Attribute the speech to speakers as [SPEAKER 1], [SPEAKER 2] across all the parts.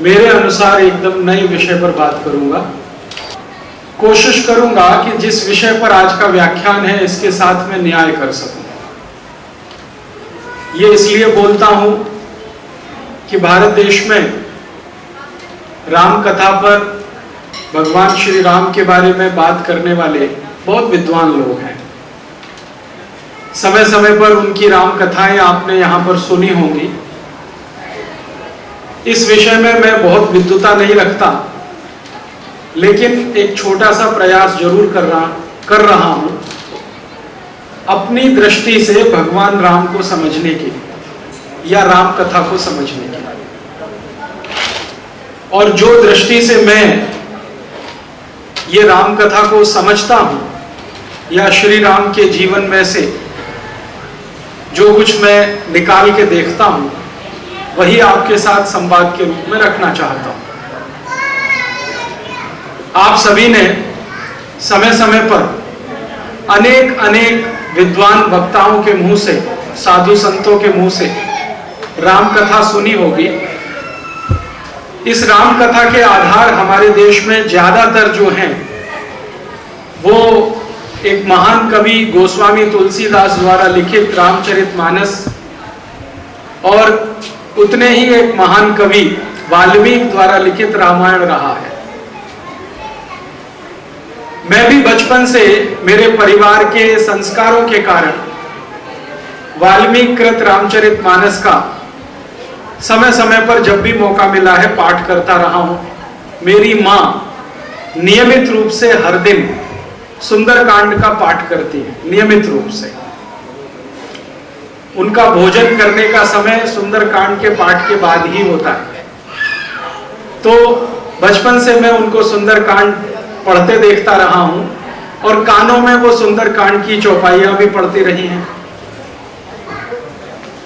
[SPEAKER 1] मेरे अनुसार एकदम नए विषय पर बात करूंगा। कोशिश करूंगा कि जिस विषय पर आज का व्याख्यान है इसके साथ में न्याय कर सकूं। ये इसलिए बोलता हूं कि भारत देश में राम कथा पर, भगवान श्री राम के बारे में बात करने वाले बहुत विद्वान लोग हैं। समय समय पर उनकी राम कथाएं आपने यहां पर सुनी होंगी। इस विषय में मैं बहुत विद्वता नहीं रखता, लेकिन एक छोटा सा प्रयास जरूर कर रहा हूं अपनी दृष्टि से भगवान राम को समझने के लिए या राम कथा को समझने के लिए। और जो दृष्टि से मैं ये राम कथा को समझता हूं या श्री राम के जीवन में से जो कुछ मैं निकाल के देखता हूं, वही आपके साथ संवाद के रूप में रखना चाहता हूं। आप सभी ने समय समय पर अनेक विद्वान वक्ताओं के मुंह से, साधु संतों के मुंह से राम कथा सुनी होगी। इस राम कथा के आधार हमारे देश में ज्यादातर जो हैं वो एक महान कवि गोस्वामी तुलसीदास द्वारा लिखित रामचरितमानस और उतने ही एक महान कवि वाल्मीकि द्वारा लिखित रामायण रहा है। मैं भी बचपन से मेरे परिवार के संस्कारों के कारण वाल्मीकि कृत रामचरितमानस का समय समय पर जब भी मौका मिला है पाठ करता रहा हूं। मेरी मां नियमित रूप से हर दिन सुंदरकांड का पाठ करती है, नियमित रूप से। उनका भोजन करने का समय सुंदरकांड के पाठ के बाद ही होता है। तो बचपन से मैं उनको सुंदरकांड पढ़ते देखता रहा हूं और कानों में वो सुंदरकांड की चौपाइयां भी पढ़ती रही हैं।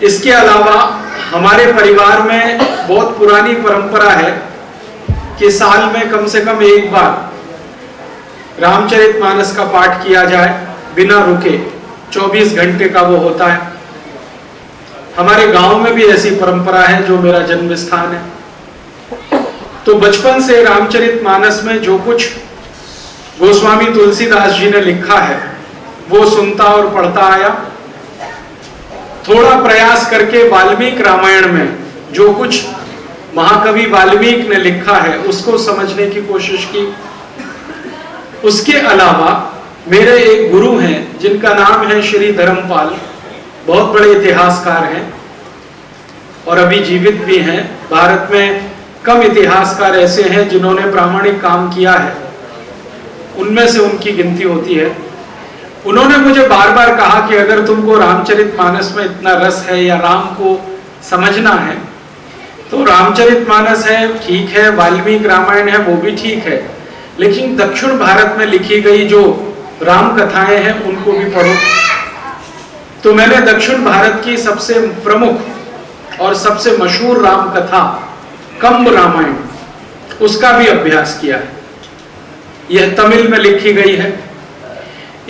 [SPEAKER 1] इसके अलावा हमारे परिवार में बहुत पुरानी परंपरा है कि साल में कम से कम एक बार रामचरितमानस का पाठ किया जाए, बिना रुके। 24 घंटे का वो होता है। हमारे गांव में भी ऐसी परंपरा है, जो मेरा जन्म स्थान है। तो बचपन से रामचरितमानस में जो कुछ गोस्वामी तुलसीदास जी ने लिखा है वो सुनता और पढ़ता आया। थोड़ा प्रयास करके वाल्मीकि रामायण में जो कुछ महाकवि वाल्मीकि ने लिखा है उसको समझने की कोशिश की। उसके अलावा मेरे एक गुरु हैं जिनका नाम है श्री धर्मपाल, बहुत बड़े इतिहासकार हैं और अभी जीवित भी हैं। भारत में कम इतिहासकार ऐसे हैं जिन्होंने प्रामाणिक काम किया है, उनमें से उनकी गिनती होती है। उन्होंने मुझे बार बार कहा कि अगर तुमको रामचरितमानस में इतना रस है या राम को समझना है तो रामचरितमानस है, ठीक है, वाल्मीकि रामायण है, वो भी ठीक है, लेकिन दक्षिण भारत में लिखी गई जो राम कथाएं हैं उनको भी पढ़ो। तो मैंने दक्षिण भारत की सबसे प्रमुख और सबसे मशहूर राम कथा कंब रामायण, उसका भी अभ्यास किया है। यह तमिल में लिखी गई है।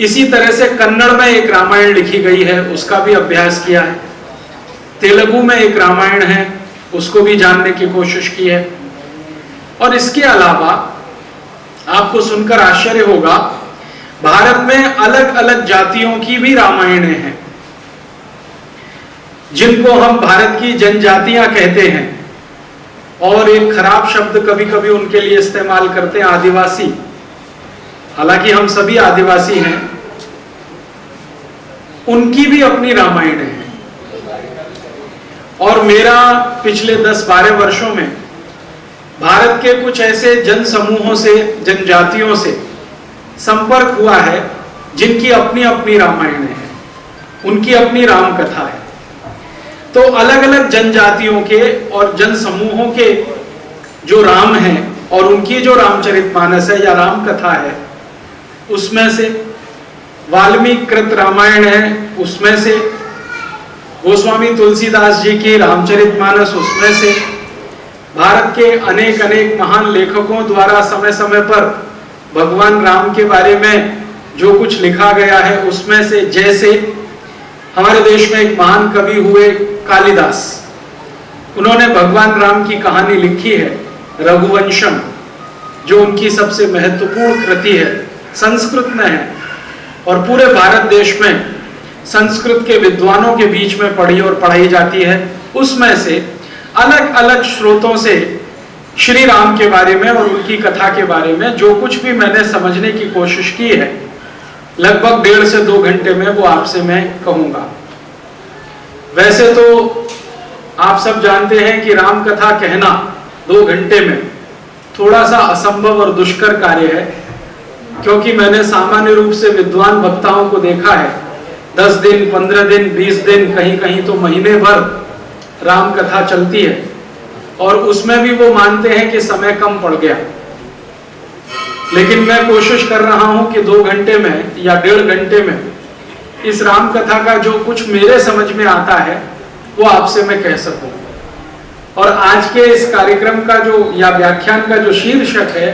[SPEAKER 1] इसी तरह से कन्नड़ में एक रामायण लिखी गई है, उसका भी अभ्यास किया है। तेलुगु में एक रामायण है, उसको भी जानने की कोशिश की है। और इसके अलावा आपको सुनकर आश्चर्य होगा, भारत में अलग अलग जातियों की भी रामायणें हैं, जिनको हम भारत की जनजातियां कहते हैं। और एक खराब शब्द कभी कभी उनके लिए इस्तेमाल करते हैं, आदिवासी। हालांकि हम सभी आदिवासी हैं, उनकी भी अपनी रामायण है। और मेरा पिछले 10-12 वर्षों में भारत के कुछ ऐसे जन समूहों से, जनजातियों से संपर्क हुआ है जिनकी अपनी अपनी रामायण है, उनकी अपनी राम कथा है। तो अलग अलग जनजातियों के और जन समूहों के जो राम हैं और उनकी जो रामचरितमानस है या राम कथा है, उसमें से वाल्मीकि कृत रामायण है, उसमें से गोस्वामी तुलसीदास जी की रामचरितमानस, उसमें से भारत के अनेक अनेक महान लेखकों द्वारा समय समय पर भगवान राम के बारे में जो कुछ लिखा गया है उसमें से, जैसे हमारे देश में एक महान कवि हुए कालिदास, उन्होंने भगवान राम की कहानी लिखी है रघुवंशम, जो उनकी सबसे महत्वपूर्ण कृति है, संस्कृत में है और पूरे भारत देश में संस्कृत के विद्वानों के बीच में पढ़ी और पढ़ाई जाती है। उसमें से अलग अलग स्रोतों से श्री राम के बारे में और उनकी कथा के बारे में जो कुछ भी मैंने समझने की कोशिश की है, लगभग 1.5 से 2 घंटे में वो आपसे मैं कहूंगा। वैसे तो आप सब जानते हैं कि राम कथा कहना 2 घंटे में थोड़ा सा असंभव और दुष्कर कार्य है, क्योंकि मैंने सामान्य रूप से विद्वान वक्ताओं को देखा है 10 दिन, 15 दिन, 20 दिन, कहीं कहीं तो महीने भर राम कथा चलती है और उसमें भी वो मानते हैं कि समय कम पड़ गया। लेकिन मैं कोशिश कर रहा हूं कि 2 घंटे में या 1.5 घंटे में इस राम कथा का जो कुछ मेरे समझ में आता है वो आपसे मैं कह सकूं। और आज के इस कार्यक्रम का जो या व्याख्यान का जो शीर्षक है,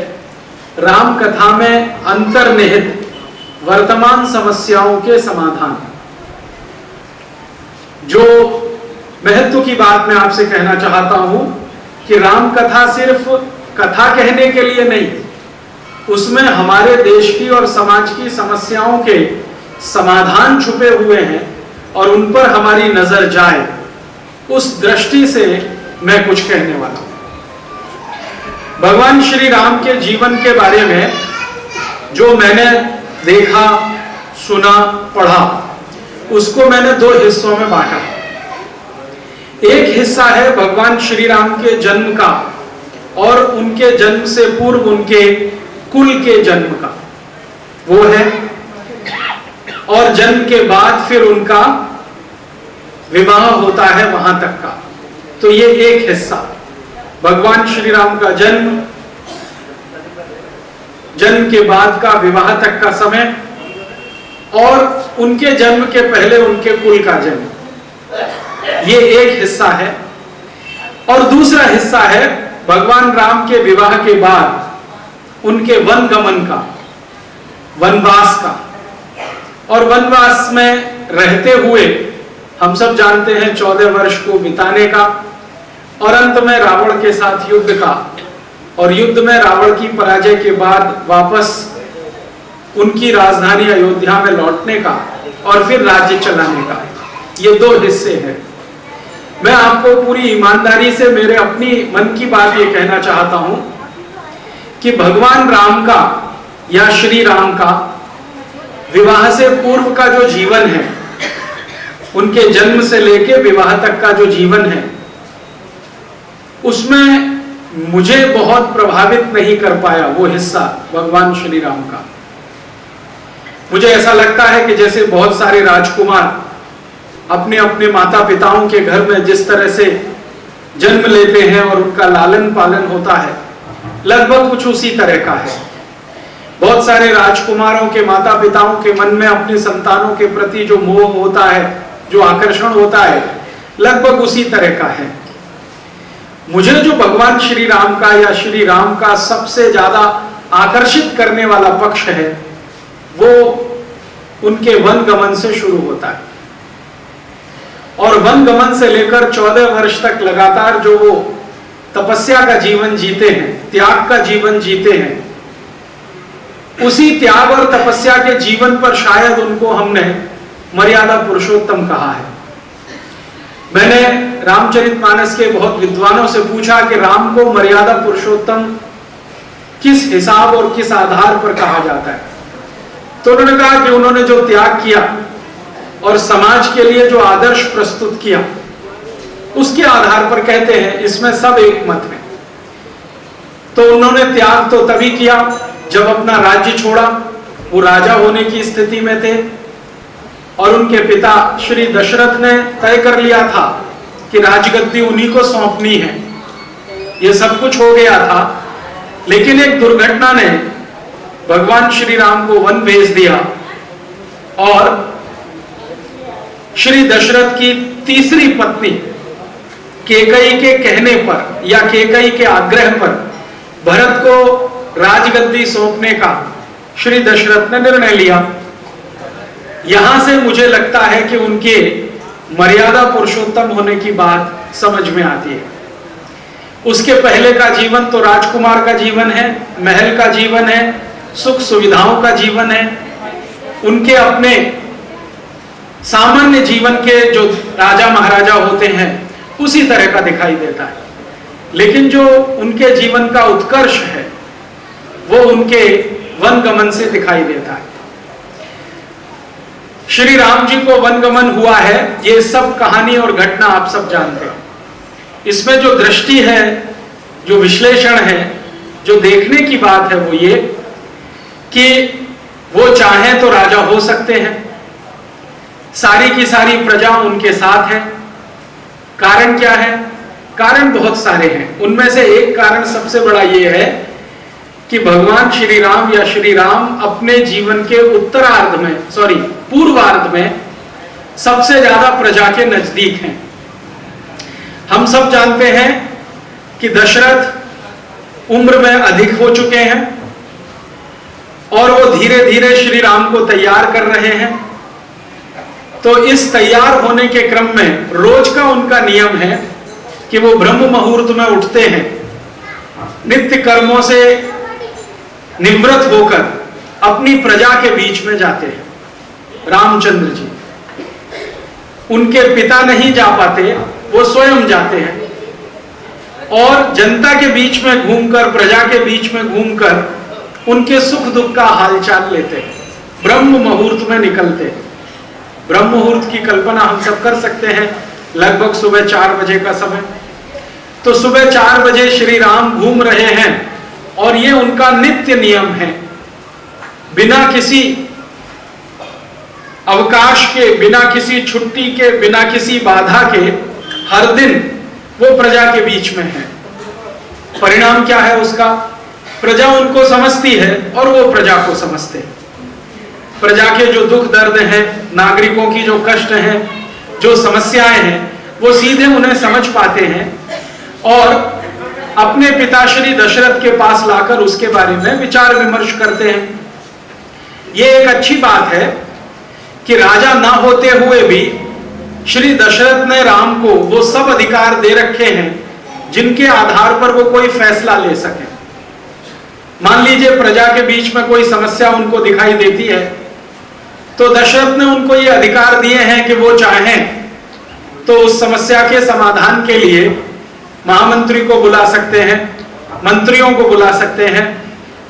[SPEAKER 1] राम कथा में अंतर्निहित वर्तमान समस्याओं के समाधान। जो महत्व की बात मैं आपसे कहना चाहता हूं कि राम कथा सिर्फ कथा कहने के लिए नहीं, उसमें हमारे देश की और समाज की समस्याओं के समाधान छुपे हुए हैं और उन पर हमारी नजर जाए, उस दृष्टि से मैं कुछ कहने वाला हूं। भगवान श्री राम के जीवन के बारे में जो मैंने देखा, सुना, पढ़ा, उसको मैंने 2 हिस्सों में बांटा। एक हिस्सा है भगवान श्री राम के जन्म का और उनके जन्म से पूर्व उनके कुल के जन्म का, वो है, और जन्म के बाद फिर उनका विवाह होता है वहां तक का। तो ये एक हिस्सा भगवान श्री राम का जन्म, जन्म के बाद का विवाह तक का समय और उनके जन्म के पहले उनके कुल का जन्म, ये एक हिस्सा है। और दूसरा हिस्सा है भगवान राम के विवाह के बाद उनके वन गमन का, वनवास का, और वनवास में रहते हुए हम सब जानते हैं 14 वर्ष को बिताने का, और अंत में रावण के साथ युद्ध का, और युद्ध में रावण की पराजय के बाद वापस उनकी राजधानी अयोध्या में लौटने का और फिर राज्य चलाने का। ये 2 हिस्से हैं। मैं आपको पूरी ईमानदारी से मेरे अपनी मन की बात ये कहना चाहता हूं कि भगवान राम का या श्री राम का विवाह से पूर्व का जो जीवन है, उनके जन्म से लेकर विवाह तक का जो जीवन है, उसमें मुझे बहुत प्रभावित नहीं कर पाया वो हिस्सा भगवान श्री राम का। मुझे ऐसा लगता है कि जैसे बहुत सारे राजकुमार अपने अपने माता पिताओं के घर में जिस तरह से जन्म लेते हैं और उनका लालन पालन होता है, लगभग कुछ उसी तरह का है। बहुत सारे राजकुमारों के माता पिताओं के मन में अपनी संतानों के प्रति जो मोह होता है, जो आकर्षण होता है, लगभग उसी तरह का है। मुझे जो भगवान श्री राम का या श्री राम का सबसे ज्यादा आकर्षित करने वाला पक्ष है, वो उनके वन गमन से शुरू होता है। और वन गमन से लेकर 14 वर्ष तक लगातार जो वो तपस्या का जीवन जीते हैं, त्याग का जीवन जीते हैं, उसी त्याग और तपस्या के जीवन पर शायद उनको हमने मर्यादा पुरुषोत्तम कहा है। मैंने रामचरितमानस के बहुत विद्वानों से पूछा कि राम को मर्यादा पुरुषोत्तम किस हिसाब और किस आधार पर कहा जाता है, तो उन्होंने कहा कि उन्होंने जो त्याग किया और समाज के लिए जो आदर्श प्रस्तुत किया, उसके आधार पर कहते हैं। इसमें सब एक मत है। तो उन्होंने त्याग तो तभी किया जब अपना राज्य छोड़ा, वो राजा होने की स्थिति में थे, और उनके पिता श्री दशरथ ने तय कर लिया था कि राजगद्दी उन्हीं को सौंपनी है। ये सब कुछ हो गया था, लेकिन एक दुर्घटना ने भगवान श्री राम को वन भेज दिया और श्री दशरथ की तीसरी पत्नी केकई के कहने पर या केकई के आग्रह पर भरत को राजगद्दी सौंपने का श्री दशरथ ने निर्णय लिया। यहां से मुझे लगता है कि उनके मर्यादा पुरुषोत्तम होने की बात समझ में आती है। उसके पहले का जीवन तो राजकुमार का जीवन है, महल का जीवन है, सुख सुविधाओं का जीवन है, उनके अपने सामान्य जीवन के जो राजा महाराजा होते हैं उसी तरह का दिखाई देता है। लेकिन जो उनके जीवन का उत्कर्ष है वो उनके वनगमन से दिखाई देता है। श्री राम जी को वनगमन हुआ है, ये सब कहानी और घटना आप सब जानते हैं। इसमें जो दृष्टि है, जो विश्लेषण है, जो देखने की बात है वो ये कि वो चाहें तो राजा हो सकते हैं, सारी की सारी प्रजा उनके साथ है। कारण क्या है? कारण बहुत सारे हैं। उनमें से एक कारण सबसे बड़ा ये है कि भगवान श्री राम या श्री राम अपने जीवन के पूर्वार्ध में सबसे ज्यादा प्रजा के नजदीक हैं। हम सब जानते हैं कि दशरथ उम्र में अधिक हो चुके हैं और वो धीरे धीरे श्री राम को तैयार कर रहे हैं। तो इस तैयार होने के क्रम में रोज का उनका नियम है कि वो ब्रह्म मुहूर्त में उठते हैं, नित्य कर्मों से निवृत्त होकर अपनी प्रजा के बीच में जाते हैं। रामचंद्र जी, उनके पिता नहीं जा पाते, वो स्वयं जाते हैं और जनता के बीच में घूमकर, प्रजा के बीच में घूमकर उनके सुख दुख का हालचाल लेते हैं। ब्रह्म मुहूर्त में निकलते हैं। ब्रह्म मुहूर्त की कल्पना हम सब कर सकते हैं, लगभग सुबह 4 बजे का समय। तो सुबह 4 बजे श्री राम घूम रहे हैं और ये उनका नित्य नियम है। बिना किसी अवकाश के, बिना किसी छुट्टी के, बिना किसी बाधा के हर दिन वो प्रजा के बीच में है। परिणाम क्या है उसका? प्रजा उनको समझती है और वो प्रजा को समझते हैं। प्रजा के जो दुख दर्द हैं, नागरिकों की जो कष्ट हैं, जो समस्याएं हैं, वो सीधे उन्हें समझ पाते हैं और अपने पिता श्री दशरथ के पास लाकर उसके बारे में विचार विमर्श करते हैं। ये एक अच्छी बात है कि राजा ना होते हुए भी श्री दशरथ ने राम को वो सब अधिकार दे रखे हैं जिनके आधार पर वो कोई फैसला ले सके। मान लीजिए प्रजा के बीच में कोई समस्या उनको दिखाई देती है तो दशरथ ने उनको ये अधिकार दिए हैं कि वो चाहें तो उस समस्या के समाधान के लिए महामंत्री को बुला सकते हैं, मंत्रियों को बुला सकते हैं,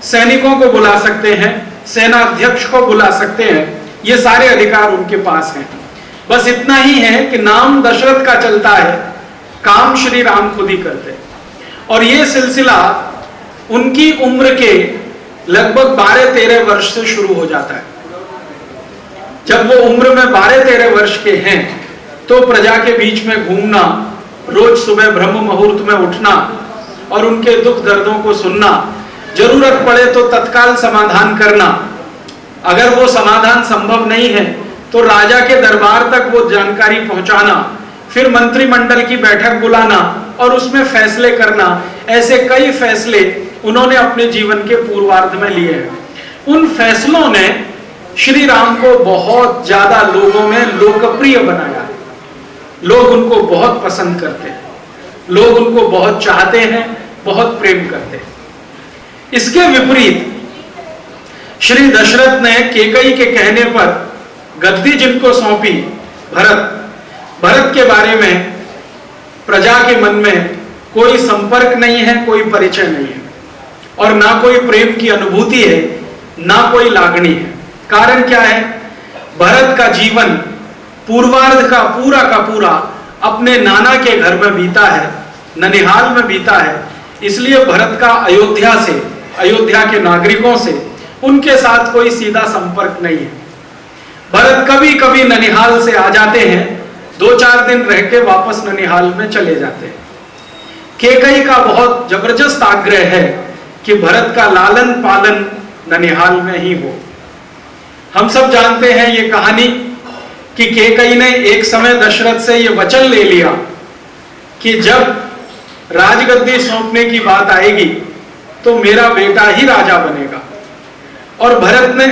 [SPEAKER 1] सैनिकों को बुला सकते हैं, सेनाध्यक्ष को बुला सकते हैं। ये सारे अधिकार उनके पास हैं। बस इतना ही है कि नाम दशरथ का चलता है, काम श्री राम खुद ही करते हैं। और ये सिलसिला उनकी उम्र के लगभग 12-13 वर्ष से शुरू हो जाता है। जब वो उम्र में 12-13 वर्ष के हैं तो प्रजा के बीच में घूमना, रोज सुबह ब्रह्म मुहूर्त में उठना और उनके दुख दर्दों को सुनना, जरूरत पड़े तो तत्काल समाधान करना, अगर वो समाधान संभव नहीं है तो राजा के दरबार तक वो जानकारी पहुंचाना, फिर मंत्रिमंडल की बैठक बुलाना और उसमें फैसले करना। ऐसे कई फैसले उन्होंने अपने जीवन के पूर्वार्ध में लिए हैं। उन फैसलों ने श्री राम को बहुत ज्यादा लोगों में लोकप्रिय बनाया। लोग उनको बहुत पसंद करते हैं, लोग उनको बहुत चाहते हैं, बहुत प्रेम करते हैं। इसके विपरीत श्री दशरथ ने केकई के कहने पर गद्दी जिनको सौंपी, भरत के बारे में प्रजा के मन में कोई संपर्क नहीं है, कोई परिचय नहीं है और ना कोई प्रेम की अनुभूति है, ना कोई लागणी है। कारण क्या है? भरत का जीवन पूर्वार्ध का पूरा अपने नाना के घर में बीता है, ननिहाल में बीता है। इसलिए भरत का अयोध्या के नागरिकों से उनके साथ कोई सीधा संपर्क नहीं है। भरत कभी कभी ननिहाल से आ जाते हैं, 2-4 दिन रह के वापस ननिहाल में चले जाते हैं। केकई का बहुत जबरदस्त आग्रह है कि भरत का लालन पालन ननिहाल में ही हो। हम सब जानते हैं ये कहानी कि केकई ने एक समय दशरथ से ये वचन ले लिया कि जब राजगद्दी सौंपने की बात आएगी तो मेरा बेटा ही राजा बनेगा। और भरत ने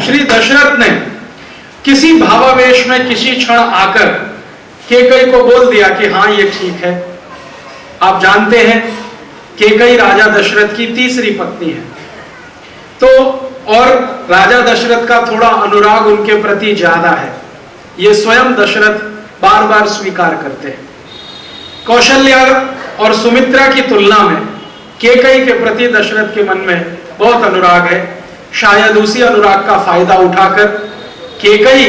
[SPEAKER 1] श्री दशरथ ने किसी भावावेश में किसी क्षण आकर केकई को बोल दिया कि हाँ ये ठीक है, आप जानते हैं कैकेयी राजा दशरथ की तीसरी पत्नी है। तो और राजा दशरथ का थोड़ा अनुराग उनके प्रति ज्यादा है, ये स्वयं दशरथ बार बार स्वीकार करते हैं। कौशल्या और सुमित्रा की तुलना में कैकेयी के प्रति दशरथ के मन में बहुत अनुराग है। शायद उसी अनुराग का फायदा उठाकर कैकेयी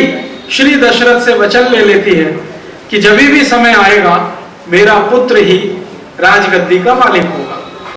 [SPEAKER 1] श्री दशरथ से वचन ले लेती है कि जब भी समय आएगा मेरा पुत्र ही राजगद्दी का मालिक होगा।